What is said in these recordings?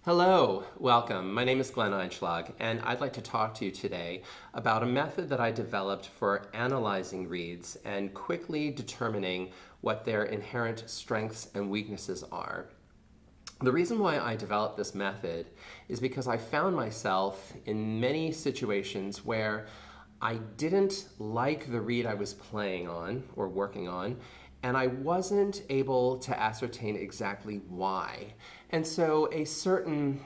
Hello, welcome. My name is Glenn Einschlag, and I'd like to talk to you today about a method that I developed for analyzing reeds and quickly determining what their inherent strengths and weaknesses are. The reason why I developed this method is because I found myself in many situations where I didn't like the reed I was playing on or working on, and I wasn't able to ascertain exactly why. And so a certain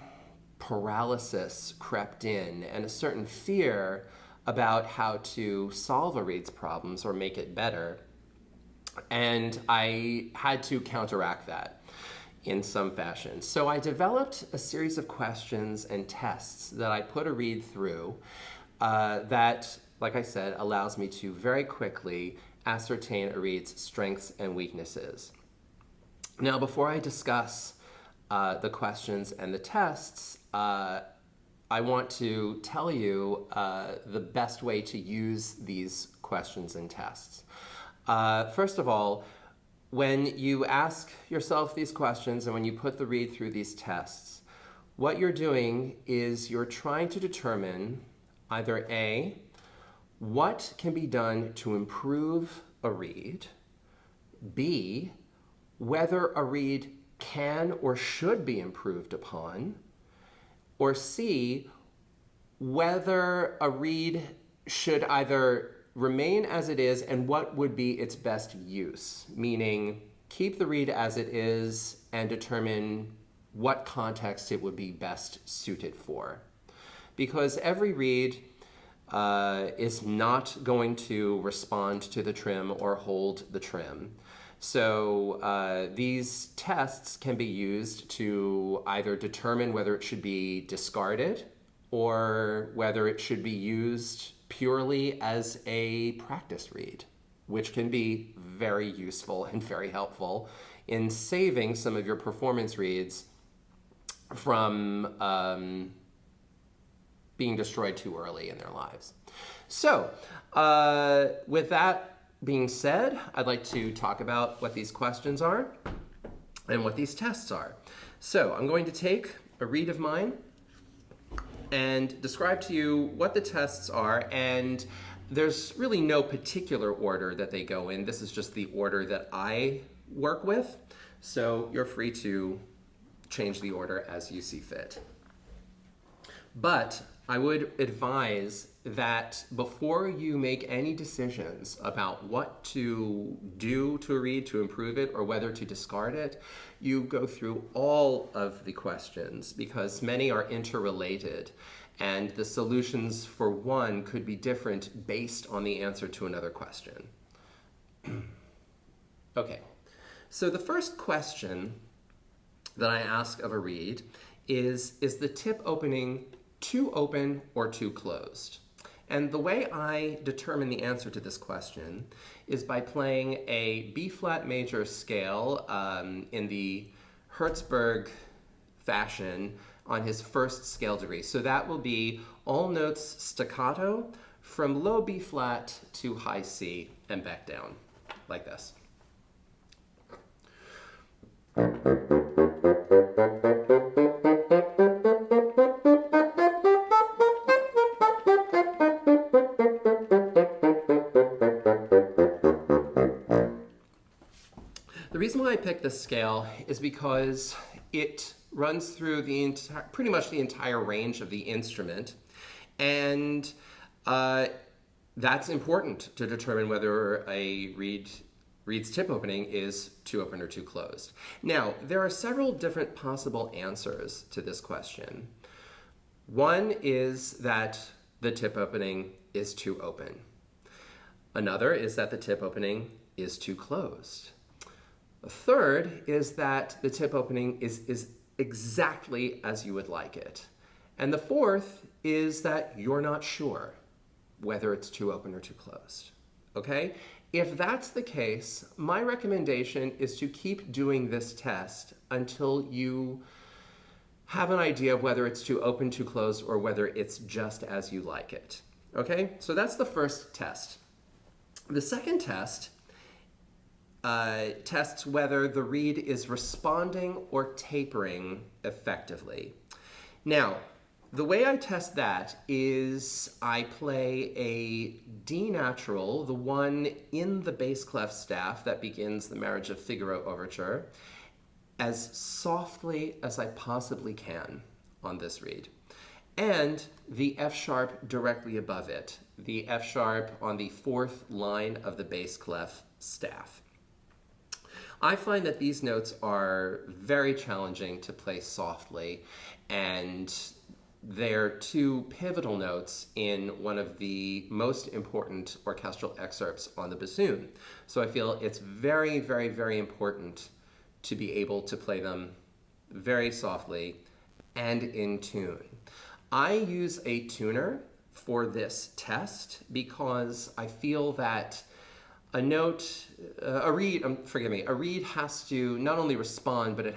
paralysis crept in and a certain fear about how to solve a reed's problems or make it better. And I had to counteract that in some fashion. So I developed a series of questions and tests that I put a reed through that, like I said, allows me to very quickly ascertain a reed's strengths and weaknesses. Now, before I discuss the questions and the tests, I want to tell you the best way to use these questions and tests. First of all, when you ask yourself these questions and when you put the reed through these tests, what you're doing is you're trying to determine either A, what can be done to improve a reed, B, whether a reed can or should be improved upon, or C, whether a reed should either remain as it is and what would be its best use, meaning keep the reed as it is and determine what context it would be best suited for. Because every reed is not going to respond to the trim or hold the trim. So these tests can be used to either determine whether it should be discarded or whether it should be used purely as a practice reed, which can be very useful and very helpful in saving some of your performance reeds from being destroyed too early in their lives. So with that being said, I'd like to talk about what these questions are and what these tests are. So I'm going to take a reed of mine and describe to you what the tests are, and there's really no particular order that they go in. This is just the order that I work with, so you're free to change the order as you see fit. But I would advise that before you make any decisions about what to do to a reed to improve it or whether to discard it, you go through all of the questions because many are interrelated and the solutions for one could be different based on the answer to another question. Okay, so the first question that I ask of a reed is the tip opening too open or too closed? And the way I determine the answer to this question is by playing a B-flat major scale in the Herzberg fashion on his first scale degree. So that will be all notes staccato from low B-flat to high C and back down, like this. The reason why I picked this scale is because it runs through pretty much the entire range of the instrument, and that's important to determine whether a reed's tip opening is too open or too closed. Now, there are several different possible answers to this question. One is that the tip opening is too open. Another is that the tip opening is too closed. A third is that the tip opening is exactly as you would like it. And the fourth is that you're not sure whether it's too open or too closed. Okay? If that's the case, my recommendation is to keep doing this test until you have an idea of whether it's too open, too closed, or whether it's just as you like it. Okay? So that's the first test. The second test tests whether the reed is responding or tapering effectively. Now, the way I test that is I play a D natural, the one in the bass clef staff that begins the Marriage of Figaro overture, as softly as I possibly can on this reed. And the F sharp directly above it, the F sharp on the fourth line of the bass clef staff. I find that these notes are very challenging to play softly, and they're two pivotal notes in one of the most important orchestral excerpts on the bassoon. So I feel it's very, very, very important to be able to play them very softly and in tune. I use a tuner for this test because I feel that a reed has to not only respond, but it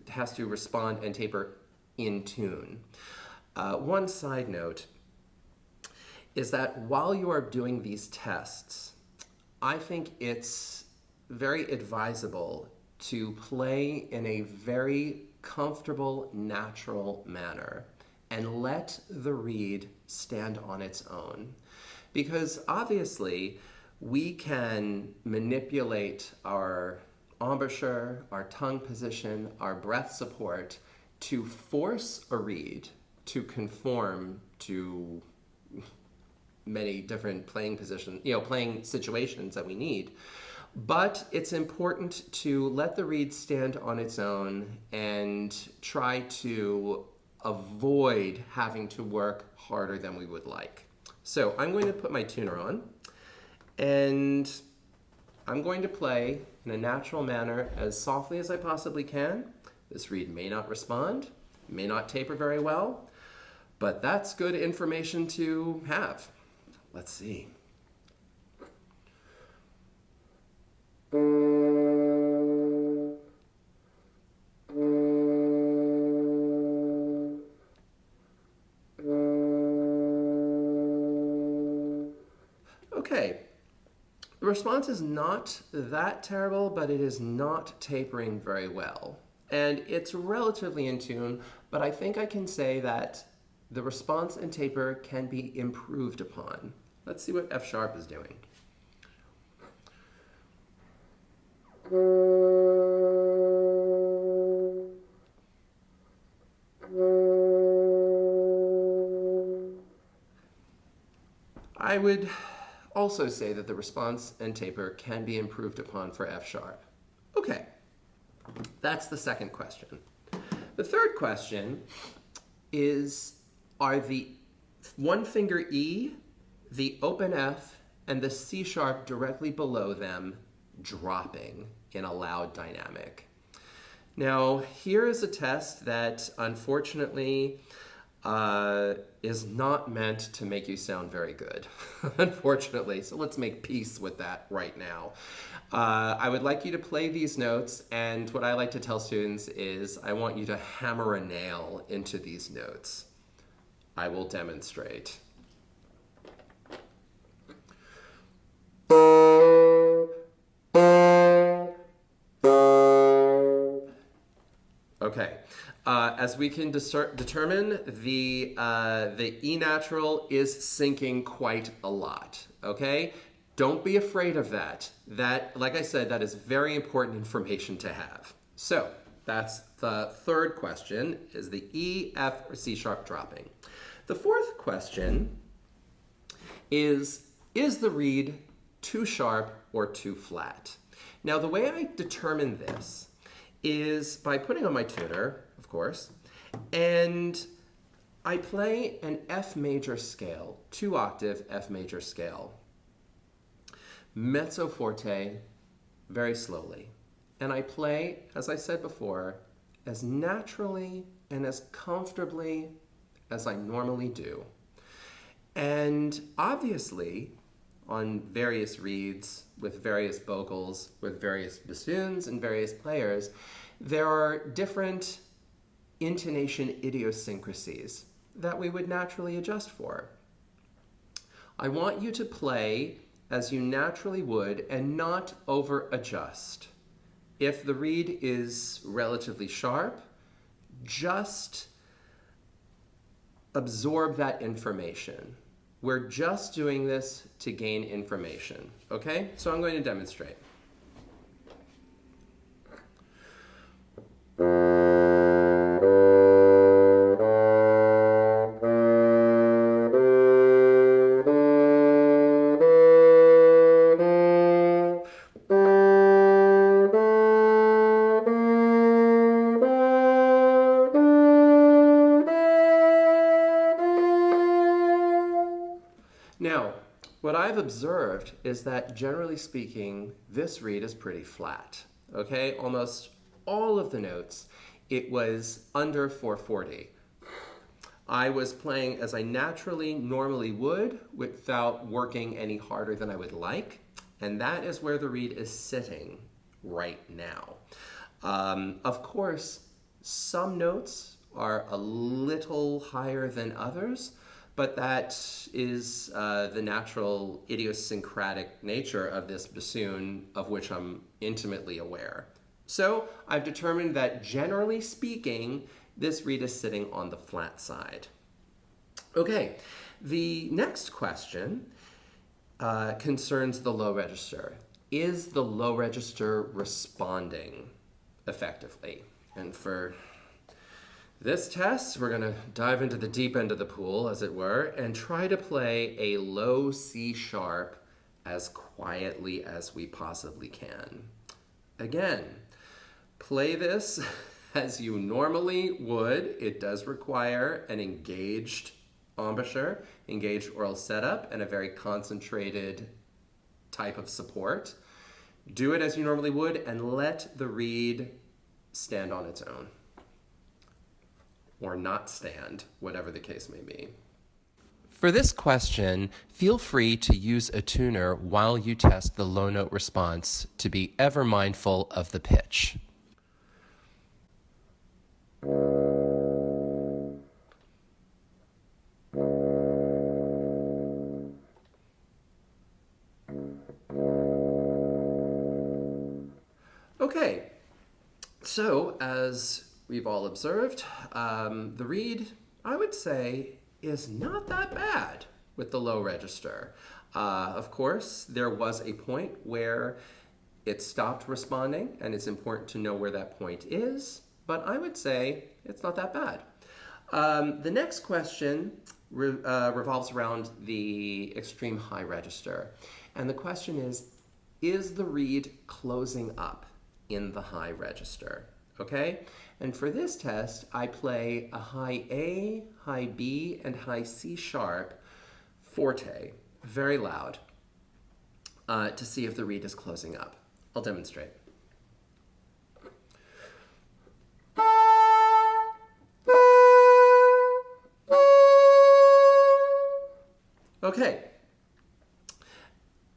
has to respond and taper in tune. One side note is that while you are doing these tests, I think it's very advisable to play in a very comfortable, natural manner and let the reed stand on its own. Because obviously, we can manipulate our embouchure, our tongue position, our breath support to force a reed to conform to many different playing positions, playing situations that we need. But it's important to let the reed stand on its own and try to avoid having to work harder than we would like. So I'm going to put my tuner on, and I'm going to play in a natural manner as softly as I possibly can. This reed may not respond, may not taper very well, but that's good information to have. Let's see. Okay. The response is not that terrible, but it is not tapering very well. And it's relatively in tune, but I think I can say that the response and taper can be improved upon. Let's see what F sharp is doing. I would also say that the response and taper can be improved upon for F sharp. Okay, that's the second question. The third question is, are the one finger E, the open F, and the C sharp directly below them dropping in a loud dynamic? Now, here is a test that unfortunately is not meant to make you sound very good, unfortunately. So let's make peace with that right now. I would like you to play these notes, and what I like to tell students is I want you to hammer a nail into these notes. I will demonstrate. Okay. As we can determine, the E natural is sinking quite a lot, okay? Don't be afraid of that. That, like I said, that is very important information to have. So that's the third question, is the E, F, or C sharp dropping? The fourth question is the reed too sharp or too flat? Now, the way I determine this is by putting on my tuner, of course, and I play an F major scale, 2-octave F major scale, mezzo forte, very slowly. And I play, as I said before, as naturally and as comfortably as I normally do. And obviously, on various reeds, with various vocals, with various bassoons and various players, there are different intonation idiosyncrasies that we would naturally adjust for. I want you to play as you naturally would and not over adjust. If the reed is relatively sharp, just absorb that information. We're just doing this to gain information, okay? So I'm going to demonstrate. Now, what I've observed is that generally speaking, this reed is pretty flat, okay? Almost all of the notes, it was under 440. I was playing as I normally would without working any harder than I would like, and that is where the reed is sitting right now. Of course, some notes are a little higher than others, but that is the natural idiosyncratic nature of this bassoon, of which I'm intimately aware. So I've determined that generally speaking, this reed is sitting on the flat side. Okay, the next question concerns the low register. Is the low register responding effectively? And for this test, we're going to dive into the deep end of the pool, as it were, and try to play a low C sharp as quietly as we possibly can. Again, play this as you normally would. It does require an engaged embouchure, engaged oral setup, and a very concentrated type of support. Do it as you normally would and let the reed stand on its own. Or not stand, whatever the case may be. For this question, feel free to use a tuner while you test the low note response to be ever mindful of the pitch. Okay, so as we've all observed, the reed, I would say, is not that bad with the low register. Of course, there was a point where it stopped responding, and it's important to know where that point is, but I would say it's not that bad. The next question revolves around the extreme high register, and the question is the reed closing up in the high register? Okay, and for this test, I play a high A, high B, and high C sharp forte, very loud, to see if the reed is closing up. I'll demonstrate. Okay,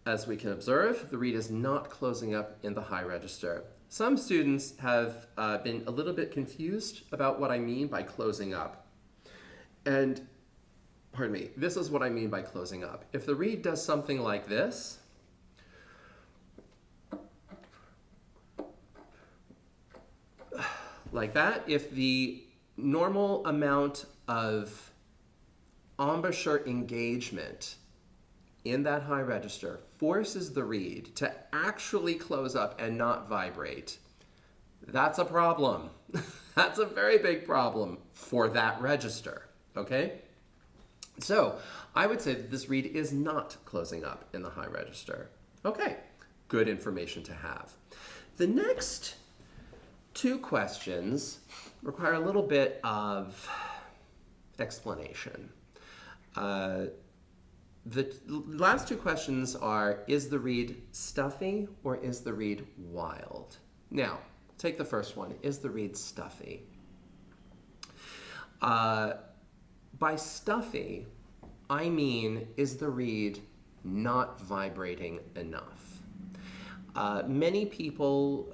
as we can observe, the reed is not closing up in the high register. Some students have been a little bit confused about what I mean by closing up. And, pardon me, this is what I mean by closing up. If the reed does something like this, like that, if the normal amount of embouchure engagement in that high register forces the reed to actually close up and not vibrate, that's a problem. That's a very big problem for that register, okay? So I would say that this reed is not closing up in the high register. Okay, good information to have. The next two questions require a little bit of explanation. The last two questions are, is the reed stuffy or is the reed wild? Now, take the first one. Is the reed stuffy? By stuffy, I mean, is the reed not vibrating enough? Many people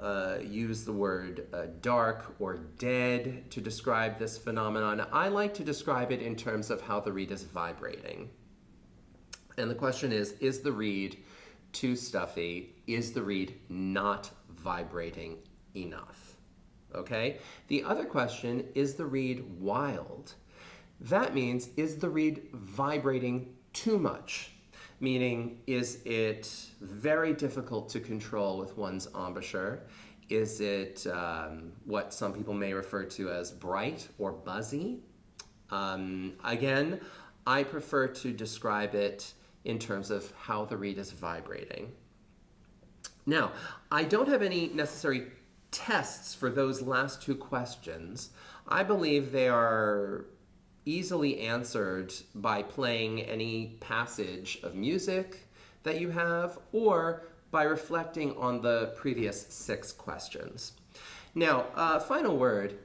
use the word dark or dead to describe this phenomenon. I like to describe it in terms of how the reed is vibrating. And the question is the reed too stuffy? Is the reed not vibrating enough? Okay? The other question, is the reed wild? That means, is the reed vibrating too much? Meaning, is it very difficult to control with one's embouchure? Is it what some people may refer to as bright or buzzy? Again, I prefer to describe it in terms of how the reed is vibrating. Now, I don't have any necessary tests for those last two questions. I believe they are easily answered by playing any passage of music that you have or by reflecting on the previous 6 questions. Now, final word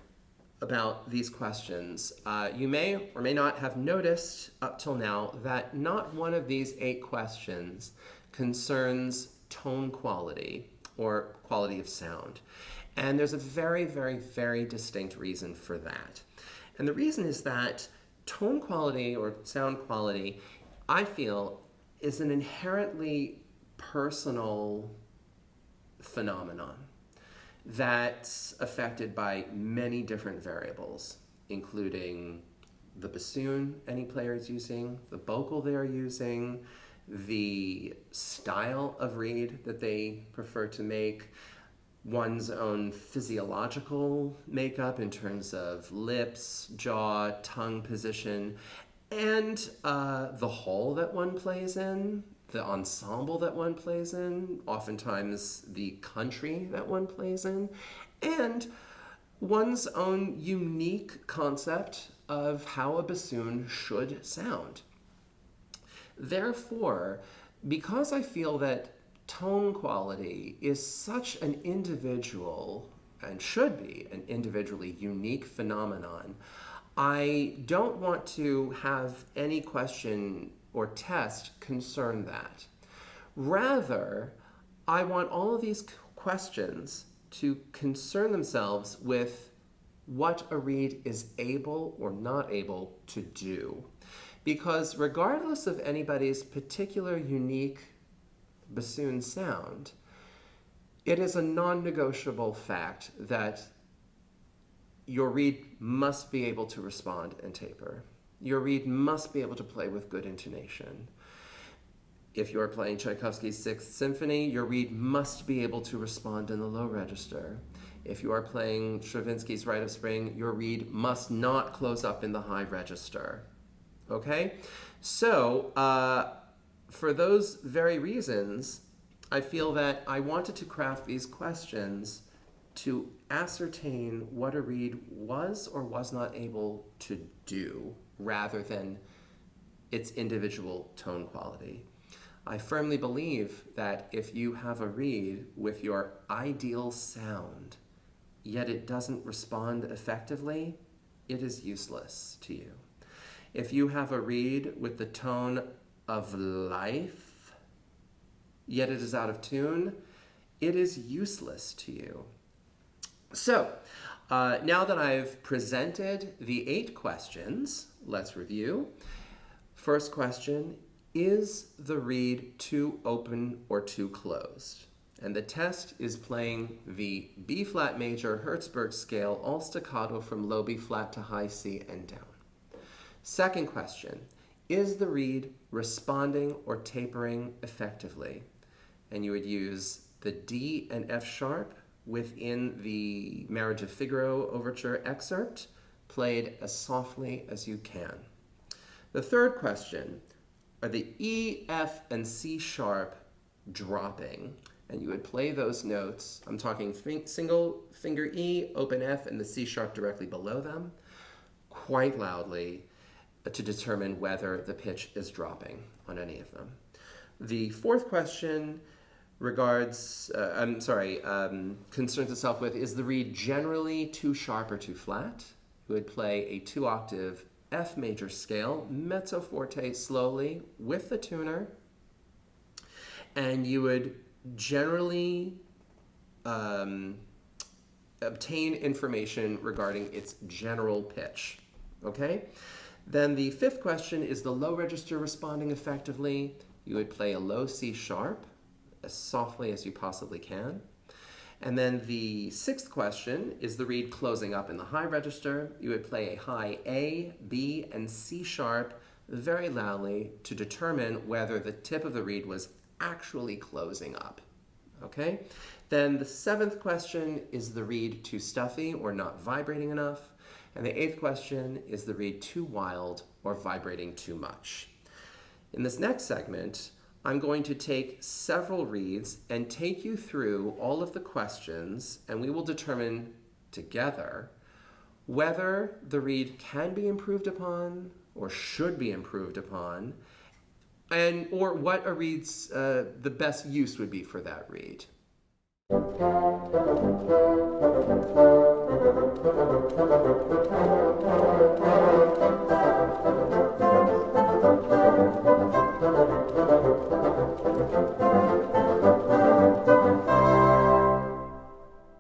about these questions. You may or may not have noticed up till now that not one of these 8 questions concerns tone quality or quality of sound. And there's a very, very, very distinct reason for that. And the reason is that tone quality or sound quality, I feel, is an inherently personal phenomenon that's affected by many different variables, including the bassoon any player is using, the vocal they're using, the style of reed that they prefer to make, one's own physiological makeup in terms of lips, jaw, tongue position, and the hall that one plays in, the ensemble that one plays in, oftentimes the country that one plays in, and one's own unique concept of how a bassoon should sound. Therefore, because I feel that tone quality is such an individual, and should be an individually unique phenomenon, I don't want to have any question or test concern that. Rather, I want all of these questions to concern themselves with what a reed is able or not able to do. Because regardless of anybody's particular unique bassoon sound, it is a non-negotiable fact that your reed must be able to respond and taper. Your reed must be able to play with good intonation. If you're playing Tchaikovsky's 6th Symphony, your reed must be able to respond in the low register. If you are playing Stravinsky's Rite of Spring, your reed must not close up in the high register. Okay? So, for those very reasons, I feel that I wanted to craft these questions to ascertain what a reed was or was not able to do, rather than its individual tone quality. I firmly believe that if you have a reed with your ideal sound, yet it doesn't respond effectively, it is useless to you. If you have a reed with the tone of life, yet it is out of tune, it is useless to you. So, now that I've presented the 8 questions, let's review. First question, is the reed too open or too closed? And the test is playing the B flat major Herzberg scale, all staccato from low B flat to high C and down. Second question, is the reed responding or tapering effectively? And you would use the D and F sharp within the Marriage of Figaro overture excerpt, played as softly as you can. The third question, are the E, F, and C sharp dropping? And you would play those notes, I'm talking single finger E, open F, and the C sharp directly below them, quite loudly to determine whether the pitch is dropping on any of them. The fourth question concerns itself with, is the reed generally too sharp or too flat? You would play a 2-octave F major scale, mezzo forte slowly with the tuner, and you would generally obtain information regarding its general pitch, okay? Then the fifth question, is the low register responding effectively? You would play a low C sharp as softly as you possibly can. And then the sixth question is the reed closing up in the high register. You would play a high A, B, and C sharp very loudly to determine whether the tip of the reed was actually closing up. Okay? Then the seventh question is the reed too stuffy or not vibrating enough. And the eighth question is the reed too wild or vibrating too much. In this next segment, I'm going to take several reeds and take you through all of the questions, and we will determine together whether the reed can be improved upon or should be improved upon, and or what a reed's the best use would be for that reed.